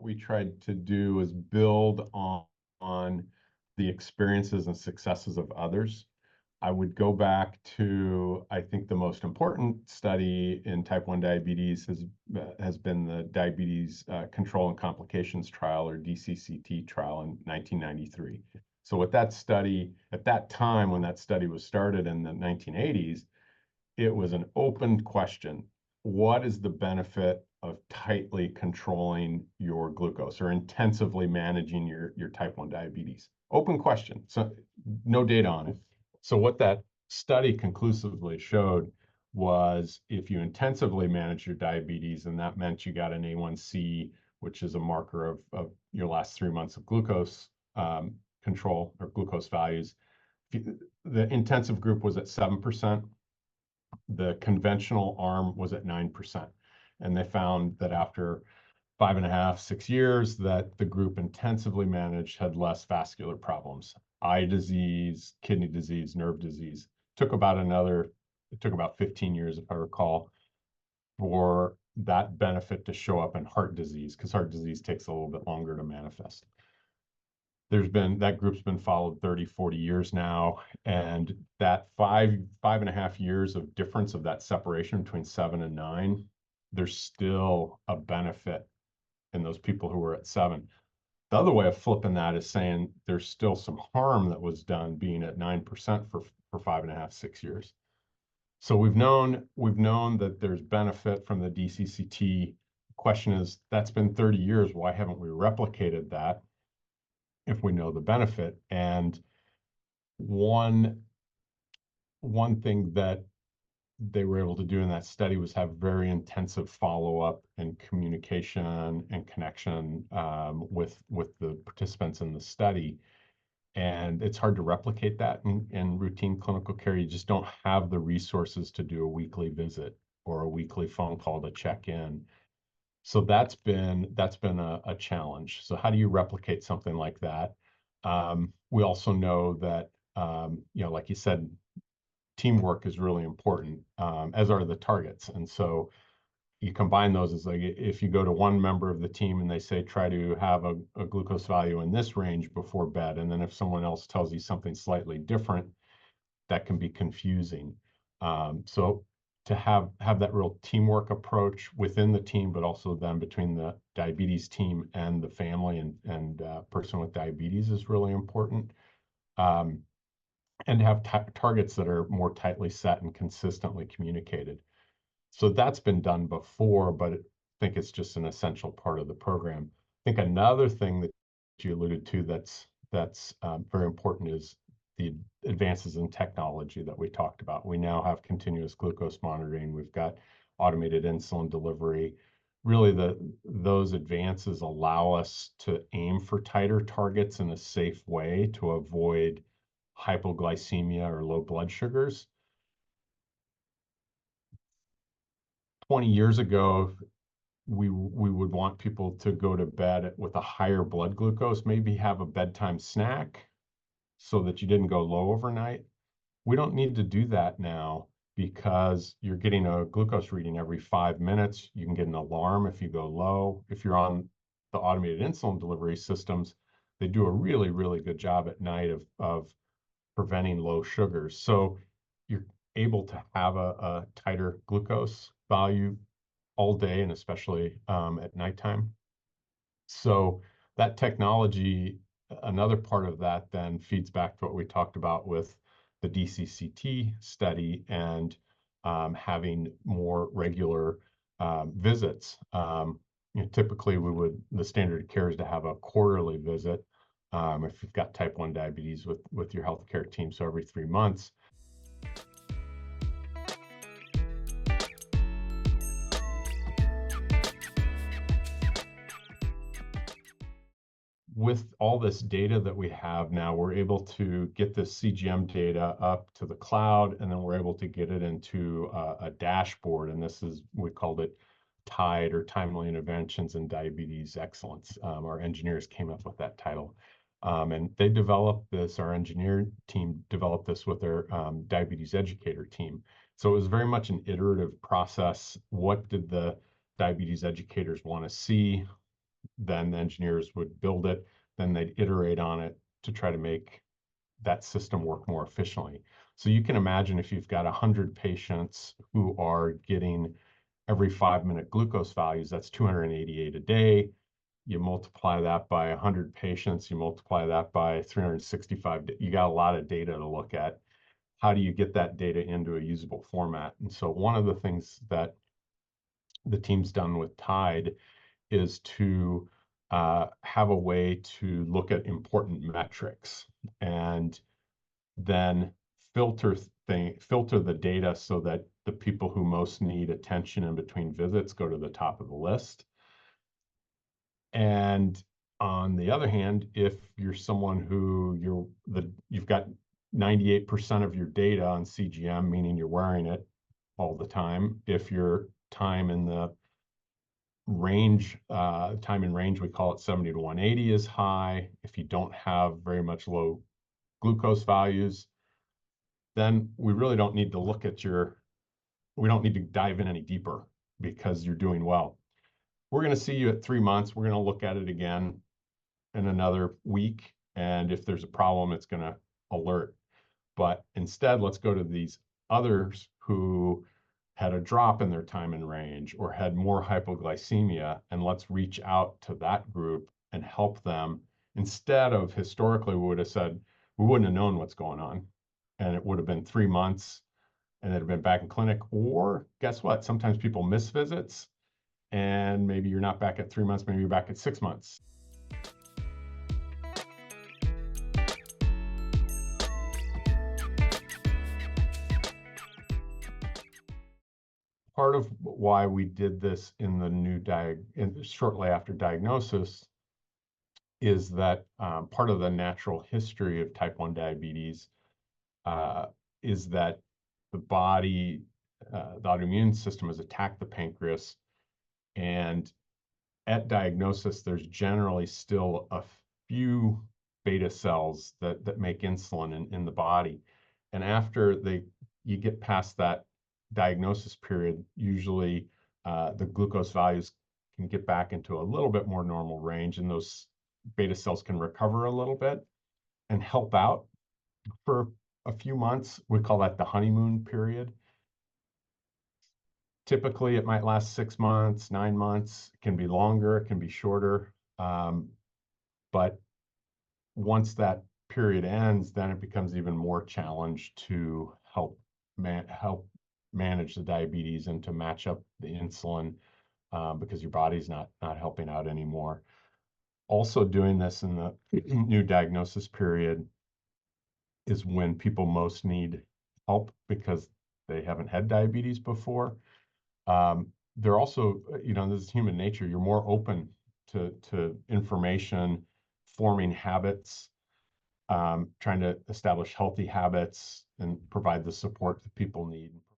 we tried to do was build on the experiences and successes of others. I would go back to, I think the most important study in type 1 diabetes has been the Diabetes Control and Complications Trial, or DCCT trial, in 1993. So with that study, at that time when that study was started in the 1980s, it was an open question. What is the benefit of tightly controlling your glucose or intensively managing your type 1 diabetes? Open question. So no data on it. So what that study conclusively showed was if you intensively manage your diabetes, and that meant you got an A1C, which is a marker of your last 3 months of glucose control or glucose values. The intensive group was at 7%. The conventional arm was at 9%. And they found that after 5.5, 6 years, that the group intensively managed had less vascular problems, eye disease, kidney disease, nerve disease. It took about 15 years, if I recall, for that benefit to show up in heart disease, because heart disease takes a little bit longer to manifest. That group's been followed 30, 40 years now, and that 5.5 years of difference of that separation between 7 and 9, there's still a benefit in those people who were at 7. The other way of flipping that is saying there's still some harm that was done being at 9% for 5.5, 6 years. So we've known that there's benefit from the DCCT. Question is, that's been 30 years. Why haven't we replicated that if we know the benefit? And one thing that they were able to do in that study was have very intensive follow-up and communication and connection with the participants in the study. And it's hard to replicate that in routine clinical care. You just don't have the resources to do a weekly visit or a weekly phone call to check in. So that's been a challenge. So how do you replicate something like that? We also know that, like you said, teamwork is really important, as are the targets. And so you combine those as, like, if you go to one member of the team and they say, try to have a glucose value in this range before bed, and then if someone else tells you something slightly different, that can be confusing. So to have that real teamwork approach within the team, but also then between the diabetes team and the family and person with diabetes is really important. And have targets that are more tightly set and consistently communicated. So that's been done before, but I think it's just an essential part of the program. I think another thing that you alluded to that's very important is the advances in technology that we talked about. We now have continuous glucose monitoring. We've got automated insulin delivery. Really, those advances allow us to aim for tighter targets in a safe way to avoid hypoglycemia or low blood sugars. 20 years ago, we would want people to go to bed with a higher blood glucose, maybe have a bedtime snack so that you didn't go low overnight. We don't need to do that now because you're getting a glucose reading every 5 minutes. You can get an alarm if you go low. If you're on the automated insulin delivery systems, they do a really, really good job at night of preventing low sugars. So you're able to have a tighter glucose value all day, and especially at nighttime. So that technology, another part of that then feeds back to what we talked about with the DCCT study and having more regular visits. Typically, the standard of care is to have a quarterly visit if you've got type 1 diabetes with your healthcare team, so every 3 months. With all this data that we have now, we're able to get this CGM data up to the cloud, and then we're able to get it into a dashboard. And we called it TIDE, or Timely Interventions in Diabetes Excellence. Our engineers came up with that title. And they developed this, our engineer team developed this with their diabetes educator team. So it was very much an iterative process. What did the diabetes educators want to see? then the engineers would build it, then they'd iterate on it to try to make that system work more efficiently. So you can imagine if you've got 100 patients who are getting every 5-minute glucose values, that's 288 a day. You multiply that by 100 patients, you multiply that by 365, you got a lot of data to look at. How do you get that data into a usable format? And so one of the things that the team's done with Tide is to have a way to look at important metrics and then filter the data so that the people who most need attention in between visits go to the top of the list. And on the other hand, if you're someone who you've got 98% of your data on CGM, meaning you're wearing it all the time, if your time in range, we call it 70 to 180 is high. If you don't have very much low glucose values, then we really don't need to we don't need to dive in any deeper because you're doing well. We're going to see you at 3 months. We're going to look at it again in another week. And if there's a problem, it's going to alert. But instead, let's go to these others who had a drop in their time in range or had more hypoglycemia, and let's reach out to that group and help them. Instead of historically, we would have said, we wouldn't have known what's going on. And it would have been 3 months and they'd have been back in clinic. Or guess what? Sometimes people miss visits and maybe you're not back at 3 months, maybe you're back at 6 months. Part of why we did this in the shortly after diagnosis is that part of the natural history of type 1 diabetes is that the autoimmune system has attacked the pancreas, and at diagnosis, there's generally still a few beta cells that make insulin in the body. And after you get past that diagnosis period, usually the glucose values can get back into a little bit more normal range, and those beta cells can recover a little bit and help out for a few months. We call that the honeymoon period. Typically, it might last 6 months, 9 months. It can be longer, it can be shorter. But once that period ends, then it becomes even more challenged to help manage the diabetes and to match up the insulin because your body's not helping out anymore. Also doing this in the new diagnosis period is when people most need help because they haven't had diabetes before. They're also, this is human nature. You're more open to information, forming habits, trying to establish healthy habits and provide the support that people need.